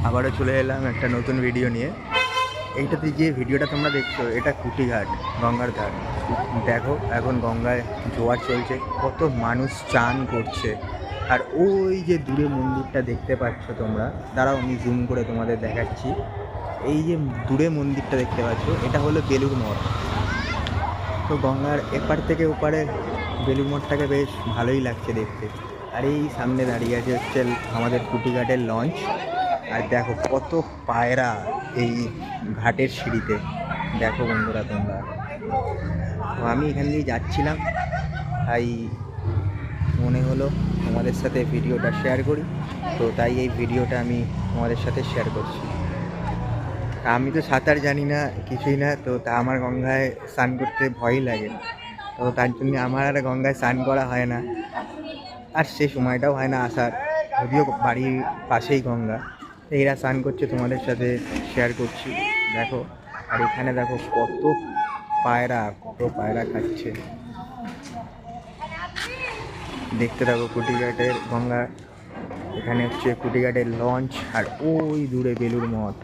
আবারও চলে এলাম একটা নতুন ভিডিও নিয়ে। এইটাতে যে ভিডিওটা তোমরা দেখছো এটা কুটিঘাট, গঙ্গার ধার। দেখো এখন গঙ্গায় জোয়ার চলছে, কত মানুষ চান করছে। আর ওই যে দূরে মন্দিরটা দেখতে পাচ্ছ তোমরা, দাঁড়াও আমি জুম করে তোমাদের দেখাচ্ছি। এই যে দূরে মন্দিরটা দেখতে পাচ্ছ, এটা হলো বেলুড় মঠ। তো গঙ্গার এপার থেকে ওপারে বেলুড় মঠটাকে বেশ ভালোই লাগছে দেখতে। আর এই সামনে দাঁড়িয়ে আছে হচ্ছে আমাদের কুটিঘাটের লঞ্চ। আর দেখো কত পায়রা এই ঘাটের সিঁড়িতে, দেখো বন্ধুরা তোমরা। তো আমি এখান দিয়ে যাচ্ছিলাম, তাই মনে হলো তোমাদের সাথে ভিডিওটা শেয়ার করি। তো তাই এই ভিডিওটা আমি তোমাদের সাথে শেয়ার করছি। আমি তো সাঁতার জানি না, কিছুই না, তো তা আমার গঙ্গায় স্নান করতে ভয়ই লাগে। তো তার জন্য আমার আর গঙ্গায় স্নান করা হয় না, আর সে সময়টাও হয় না আসার। যদিও বাড়ির পাশেই গঙ্গা, এরা স্নান করছে তোমাদের সাথে শেয়ার করছি। দেখো, আর এখানে দেখো কত পায়রা খাচ্ছে। দেখতে থাকো কুটিঘাটের গঙ্গা। এখানে হচ্ছে কুটিঘাটের লঞ্চ, আর ওই দূরে বেলুড় মঠ।